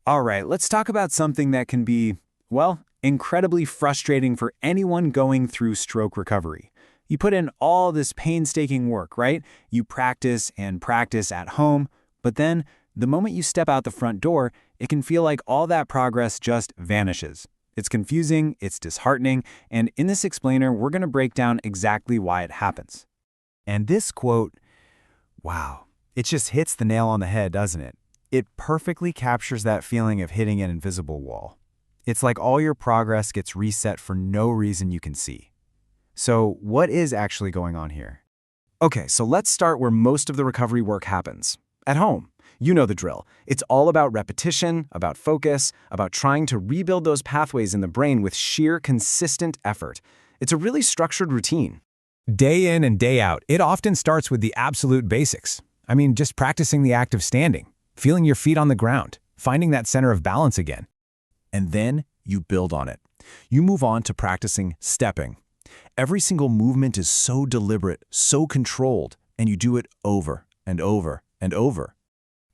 All right, let's talk about something that can be, well, incredibly frustrating for anyone going through stroke recovery. You put in all this painstaking work, right? You practice and practice at home, but then the moment you step out the front door, it can feel like all that progress just vanishes. It's confusing, it's disheartening, and in this explainer, we're going to break down exactly why it happens. And this quote, wow, it just hits the nail on the head, doesn't it? It perfectly captures that feeling of hitting an invisible wall. It's like all your progress gets reset for no reason you can see. So what is actually going on here? Okay, so let's start where most of the recovery work happens. At home. You know the drill. It's all about repetition, about focus, about trying to rebuild those pathways in the brain with sheer, consistent effort. It's a really structured routine. Day in and day out, it often starts with the absolute basics. I mean, just practicing the act of standing, feeling your feet on the ground, finding that center of balance again. And then you build on it. You move on to practicing stepping. Every single movement is so deliberate, so controlled, and you do it over and over and over.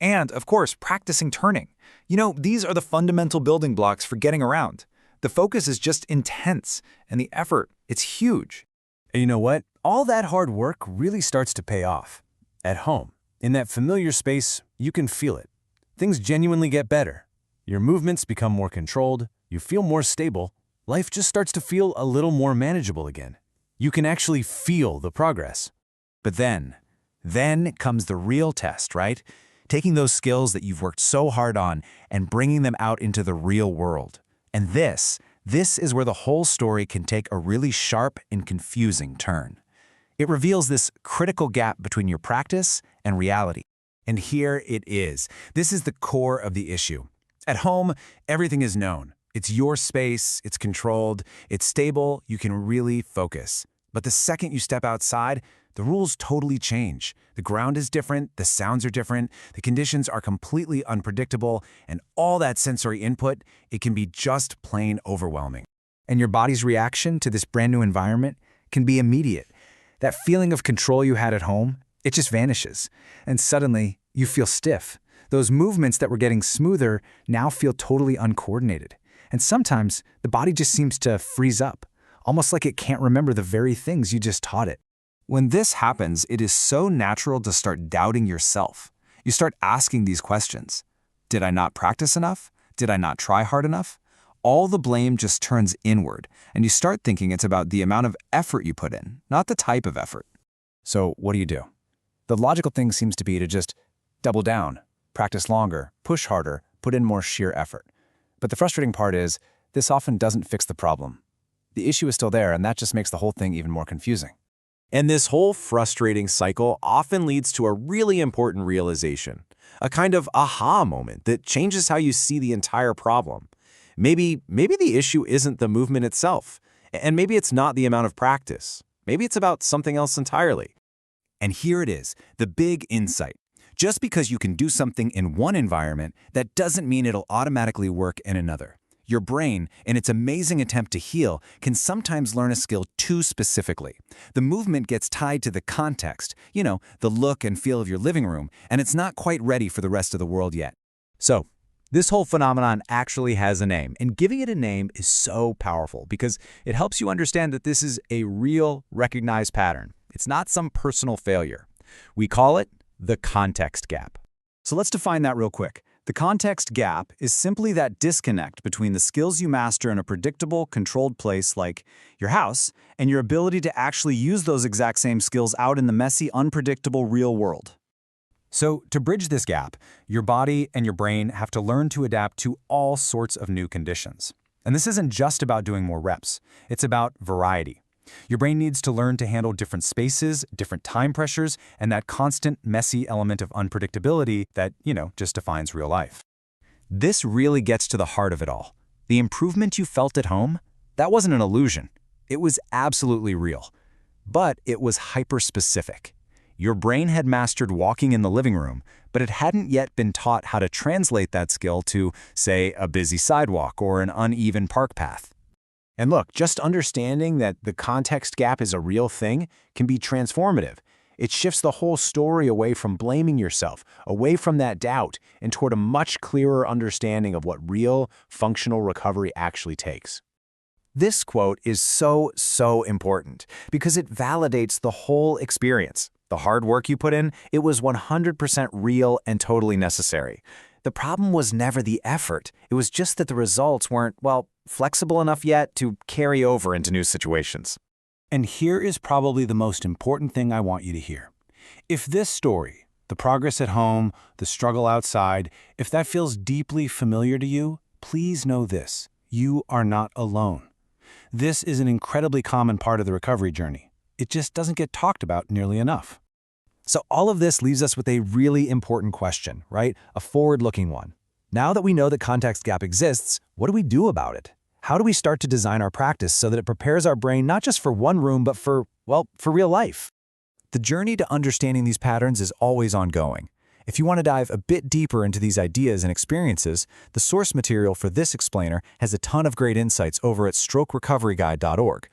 And, of course, practicing turning. You know, these are the fundamental building blocks for getting around. The focus is just intense, and the effort, it's huge. And you know what? All that hard work really starts to pay off. At home, in that familiar space, you can feel it. Things genuinely get better. Your movements become more controlled, you feel more stable, life just starts to feel a little more manageable again. You can actually feel the progress. But then comes the real test, right? Taking those skills that you've worked so hard on and bringing them out into the real world. And this is where the whole story can take a really sharp and confusing turn. It reveals this critical gap between your practice and reality. And here it is. This is the core of the issue. At home, everything is known. It's your space, it's controlled, it's stable, you can really focus. But the second you step outside, the rules totally change. The ground is different, the sounds are different, the conditions are completely unpredictable, and all that sensory input, it can be just plain overwhelming. And your body's reaction to this brand new environment can be immediate. That feeling of control you had at home, it just vanishes. And suddenly, you feel stiff. Those movements that were getting smoother now feel totally uncoordinated. And sometimes, the body just seems to freeze up, almost like it can't remember the very things you just taught it. When this happens, it is so natural to start doubting yourself. You start asking these questions. Did I not practice enough? Did I not try hard enough? All the blame just turns inward, and you start thinking it's about the amount of effort you put in, not the type of effort. So what do? The logical thing seems to be to just double down, practice longer, push harder, put in more sheer effort. But the frustrating part is, this often doesn't fix the problem. The issue is still there, and that just makes the whole thing even more confusing. And this whole frustrating cycle often leads to a really important realization, a kind of aha moment that changes how you see the entire problem. Maybe the issue isn't the movement itself, and maybe it's not the amount of practice. Maybe it's about something else entirely. And here it is, the big insight. Just because you can do something in one environment, that doesn't mean it'll automatically work in another. Your brain, in its amazing attempt to heal, can sometimes learn a skill too specifically. The movement gets tied to the context, the look and feel of your living room, and it's not quite ready for the rest of the world yet. So, this whole phenomenon actually has a name, and giving it a name is so powerful because it helps you understand that this is a real, recognized pattern. It's not some personal failure. We call it the context gap. So let's define that real quick. The context gap is simply that disconnect between the skills you master in a predictable, controlled place like your house and your ability to actually use those exact same skills out in the messy, unpredictable real world. So to bridge this gap, your body and your brain have to learn to adapt to all sorts of new conditions. And this isn't just about doing more reps. It's about variety. Your brain needs to learn to handle different spaces, different time pressures, and that constant, messy element of unpredictability that, just defines real life. This really gets to the heart of it all. The improvement you felt at home, that wasn't an illusion. It was absolutely real. But it was hyper-specific. Your brain had mastered walking in the living room, but it hadn't yet been taught how to translate that skill to, say, a busy sidewalk or an uneven park path. And look, just understanding that the context gap is a real thing can be transformative. It shifts the whole story away from blaming yourself, away from that doubt, and toward a much clearer understanding of what real, functional recovery actually takes. This quote is so important because it validates the whole experience. The hard work you put in, it was 100% real and totally necessary. The problem was never the effort. It was just that the results weren't, well, flexible enough yet to carry over into new situations. And here is probably the most important thing I want you to hear. If this story, the progress at home, the struggle outside, if that feels deeply familiar to you, please know this: you are not alone. This is an incredibly common part of the recovery journey. It just doesn't get talked about nearly enough. So all of this leaves us with a really important question, right? A forward-looking one. Now that we know that context gap exists, what do we do about it? How do we start to design our practice so that it prepares our brain not just for one room, but for real life? The journey to understanding these patterns is always ongoing. If you want to dive a bit deeper into these ideas and experiences, the source material for this explainer has a ton of great insights over at strokerecoveryguide.org.